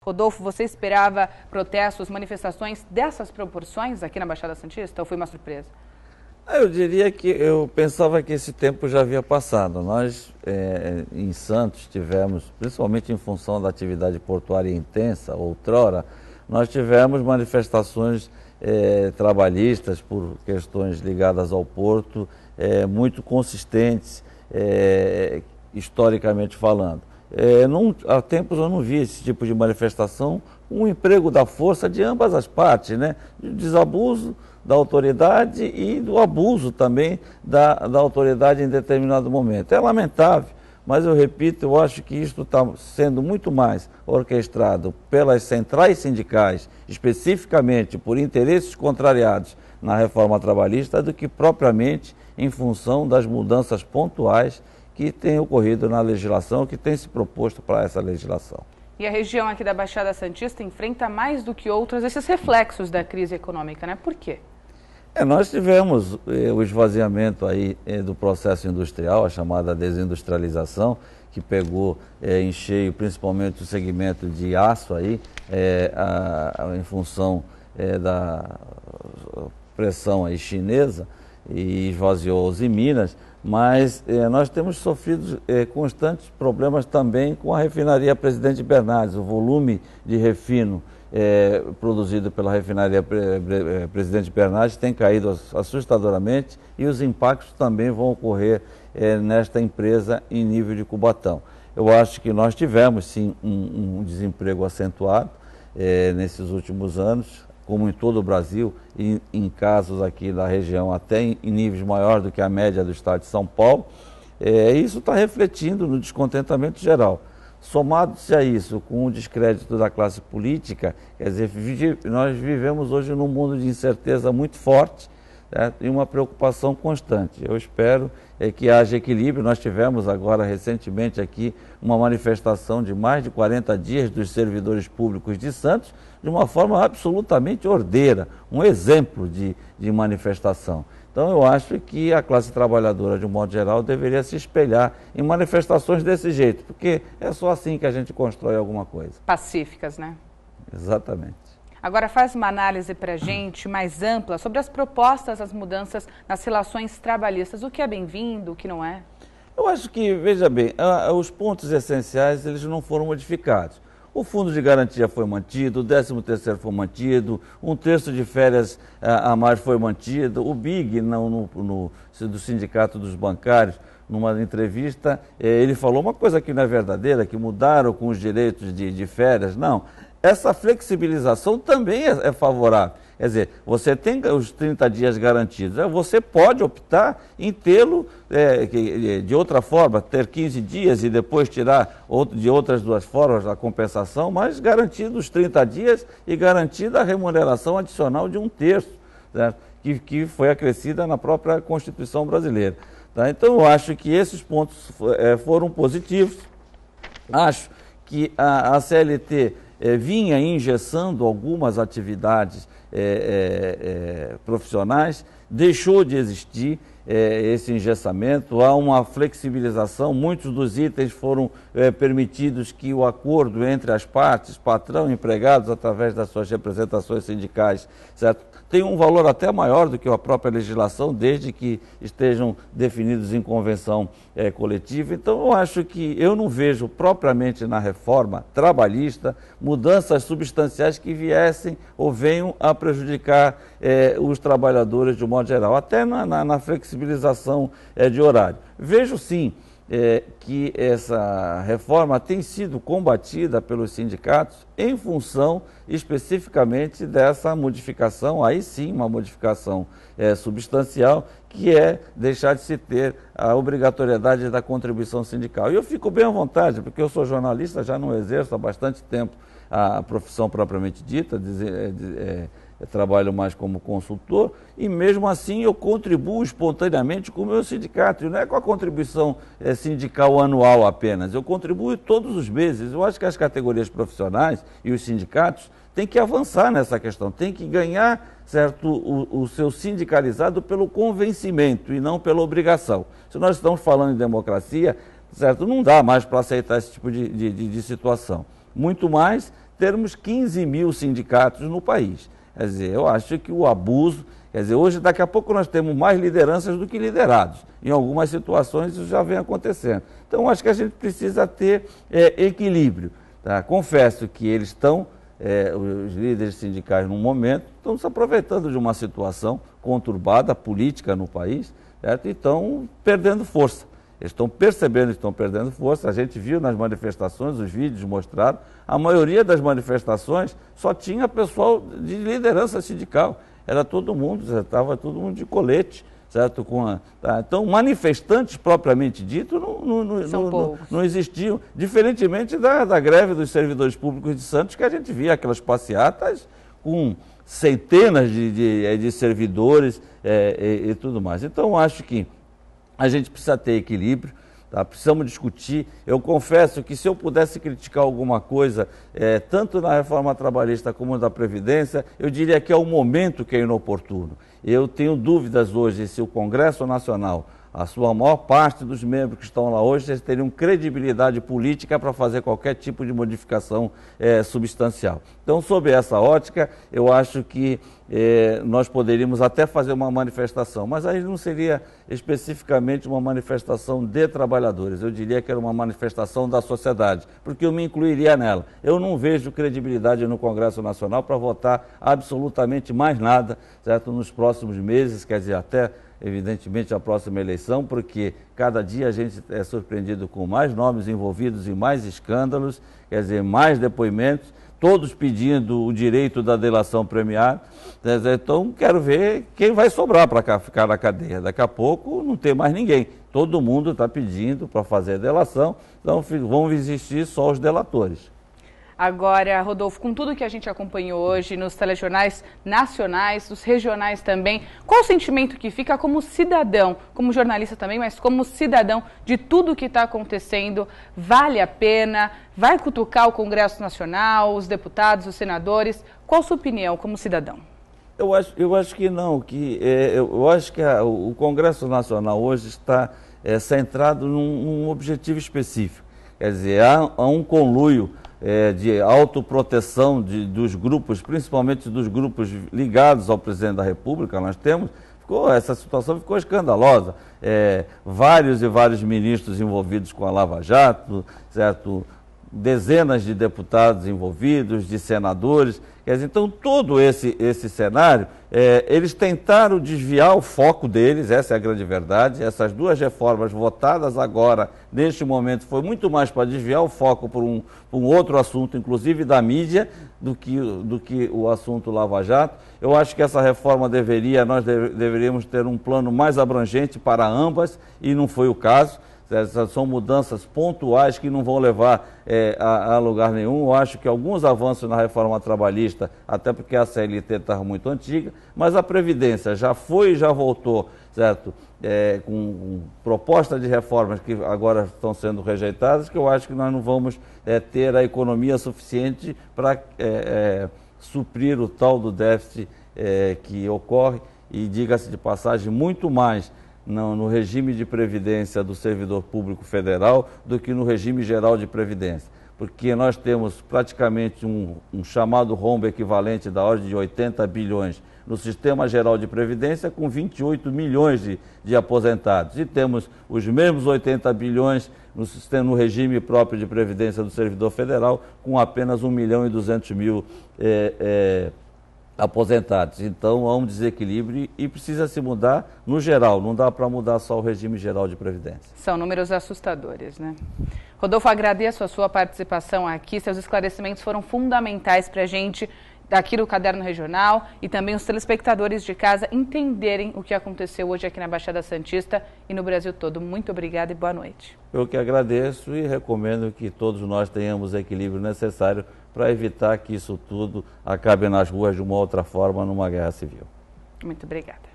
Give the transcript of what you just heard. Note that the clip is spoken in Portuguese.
Rodolfo, você esperava protestos, manifestações dessas proporções aqui na Baixada Santista ou foi uma surpresa? Eu diria que eu pensava que esse tempo já havia passado. Nós, em Santos, tivemos, principalmente em função da atividade portuária intensa, outrora, nós tivemos manifestações trabalhistas por questões ligadas ao porto, muito consistentes, historicamente falando. Há tempos eu não vi esse tipo de manifestação, um emprego da força de ambas as partes, né? De desabuso da autoridade e do abuso também da autoridade em determinado momento. É lamentável, mas eu repito, eu acho que isto está sendo muito mais orquestrado pelas centrais sindicais, especificamente por interesses contrariados na reforma trabalhista, do que propriamente em função das mudanças pontuais que tem ocorrido na legislação, que tem se proposto para essa legislação. E a região aqui da Baixada Santista enfrenta mais do que outras esses reflexos da crise econômica, né? Por quê? Nós tivemos o esvaziamento aí do processo industrial, a chamada desindustrialização, que pegou em cheio principalmente o segmento de aço aí, em função da pressão aí chinesa, e esvaziou os em Minas, mas nós temos sofrido constantes problemas também com a refinaria Presidente Bernardes. O volume de refino produzido pela refinaria Presidente Bernardes tem caído assustadoramente e os impactos também vão ocorrer nesta empresa em nível de Cubatão. Eu acho que nós tivemos sim um desemprego acentuado nesses últimos anos, como em todo o Brasil, e em casos aqui da região até em níveis maiores do que a média do estado de São Paulo. Isso está refletindo no descontentamento geral. Somado-se a isso, com o descrédito da classe política, quer dizer, nós vivemos hoje num mundo de incerteza muito forte, certo? E uma preocupação constante. Eu espero que haja equilíbrio. Nós tivemos agora recentemente aqui uma manifestação de mais de 40 dias dos servidores públicos de Santos, de uma forma absolutamente ordeira, um exemplo de manifestação. Então eu acho que a classe trabalhadora, de um modo geral, deveria se espelhar em manifestações desse jeito, porque é só assim que a gente constrói alguma coisa. Pacíficas, né? Exatamente. Agora faz uma análise para a gente mais ampla sobre as propostas, as mudanças nas relações trabalhistas, o que é bem-vindo, o que não é? Eu acho que, veja bem, os pontos essenciais eles não foram modificados. O fundo de garantia foi mantido, o 13º foi mantido, um terço de férias a mais foi mantido. O BIG, do Sindicato dos Bancários, numa entrevista, ele falou uma coisa que não é verdadeira, que mudaram com os direitos de férias. Não, essa flexibilização também é favorável. Quer dizer, você tem os 30 dias garantidos, você pode optar em tê-lo de outra forma, ter 15 dias e depois tirar de outras duas formas a compensação, mas garantido os 30 dias e garantida a remuneração adicional de 1/3, certo? Que foi acrescida na própria Constituição brasileira. Tá? Então, eu acho que esses pontos foram positivos. Acho que a CLT vinha engessando algumas atividades profissionais, deixou de existir esse engessamento, há uma flexibilização, muitos dos itens foram permitidos que o acordo entre as partes, patrão e empregados, através das suas representações sindicais, certo? Tem um valor até maior do que a própria legislação, desde que estejam definidos em convenção coletiva. Então, eu acho que eu não vejo propriamente na reforma trabalhista mudanças substanciais que viessem ou venham a prejudicar os trabalhadores de um modo geral, até na flexibilização de horário. Vejo sim que essa reforma tem sido combatida pelos sindicatos em função especificamente dessa modificação, aí sim uma modificação substancial, que é deixar de se ter a obrigatoriedade da contribuição sindical. E eu fico bem à vontade, porque eu sou jornalista, já não exerço há bastante tempo a profissão propriamente dita, eu trabalho mais como consultor e mesmo assim eu contribuo espontaneamente com o meu sindicato. E não é com a contribuição sindical anual apenas, eu contribuo todos os meses. Eu acho que as categorias profissionais e os sindicatos têm que avançar nessa questão, têm que ganhar, certo, o seu sindicalizado pelo convencimento e não pela obrigação. Se nós estamos falando em democracia, certo, não dá mais para aceitar esse tipo de situação. Muito mais termos 15 mil sindicatos no país. Quer dizer, eu acho que o abuso... Quer dizer, hoje, daqui a pouco, nós temos mais lideranças do que liderados. Em algumas situações, isso já vem acontecendo. Então, acho que a gente precisa ter equilíbrio. Tá? Confesso que eles estão, os líderes sindicais, no momento, estão se aproveitando de uma situação conturbada, política no país, certo? E estão perdendo força. Eles estão percebendo que estão perdendo força. A gente viu nas manifestações, os vídeos mostraram, a maioria das manifestações só tinha pessoal de liderança sindical. Era todo mundo, estava todo mundo de colete, certo? Então, manifestantes propriamente dito não existiam, diferentemente da greve dos servidores públicos de Santos, que a gente via aquelas passeatas com centenas de servidores e tudo mais. Então, acho que a gente precisa ter equilíbrio. Tá? Precisamos discutir. Eu confesso que se eu pudesse criticar alguma coisa, tanto na reforma trabalhista como na Previdência, eu diria que é o momento que é inoportuno. Eu tenho dúvidas hoje se o Congresso Nacional, a sua maior parte dos membros que estão lá hoje, eles teriam credibilidade política para fazer qualquer tipo de modificação substancial. Então, sob essa ótica, eu acho que nós poderíamos até fazer uma manifestação, mas aí não seria especificamente uma manifestação de trabalhadores, eu diria que era uma manifestação da sociedade, porque eu me incluiria nela. Eu não vejo credibilidade no Congresso Nacional para votar absolutamente mais nada, certo? Nos próximos meses, quer dizer, até evidentemente a próxima eleição, porque cada dia a gente é surpreendido com mais nomes envolvidos em mais escândalos, quer dizer, mais depoimentos, todos pedindo o direito da delação premiada. Então, quero ver quem vai sobrar para ficar na cadeia. Daqui a pouco não tem mais ninguém. Todo mundo está pedindo para fazer a delação, então vão existir só os delatores. Agora, Rodolfo, com tudo que a gente acompanhou hoje nos telejornais nacionais, os regionais também, qual o sentimento que fica como cidadão, como jornalista também, mas como cidadão de tudo que está acontecendo? Vale a pena? Vai cutucar o Congresso Nacional, os deputados, os senadores? Qual a sua opinião como cidadão? Eu acho que não, eu acho que o Congresso Nacional hoje está centrado num objetivo específico. Quer dizer, há um conluio de autoproteção dos grupos, principalmente dos grupos ligados ao presidente da República. Nós temos, essa situação ficou escandalosa. Vários e vários ministros envolvidos com a Lava Jato, certo? Dezenas de deputados envolvidos, de senadores. Quer dizer, então, todo esse cenário, eles tentaram desviar o foco deles, essa é a grande verdade. Essas duas reformas votadas agora, neste momento, foi muito mais para desviar o foco por um outro assunto, inclusive da mídia, do que o assunto Lava Jato. Eu acho que essa reforma nós deveríamos ter um plano mais abrangente para ambas, e não foi o caso. Essas são mudanças pontuais que não vão levar a lugar nenhum. Eu acho que alguns avanços na reforma trabalhista, até porque a CLT estava muito antiga, mas a Previdência já foi e já voltou, certo? Com proposta de reformas que agora estão sendo rejeitadas, que eu acho que nós não vamos ter a economia suficiente para suprir o tal do déficit que ocorre, e diga-se de passagem, muito mais no regime de previdência do servidor público federal do que no regime geral de previdência, porque nós temos praticamente um chamado rombo equivalente da ordem de 80 bilhões no sistema geral de previdência, com 28 milhões de aposentados, e temos os mesmos 80 bilhões no regime próprio de previdência do servidor federal, com apenas 1.200.000 aposentados. Então, há um desequilíbrio e precisa se mudar no geral, não dá para mudar só o regime geral de previdência. São números assustadores, né? Rodolfo, agradeço a sua participação aqui, seus esclarecimentos foram fundamentais para a gente aqui no Caderno Regional e também os telespectadores de casa entenderem o que aconteceu hoje aqui na Baixada Santista e no Brasil todo. Muito obrigada e boa noite. Eu que agradeço e recomendo que todos nós tenhamos o equilíbrio necessário para evitar que isso tudo acabe nas ruas de uma outra forma, numa guerra civil. Muito obrigada.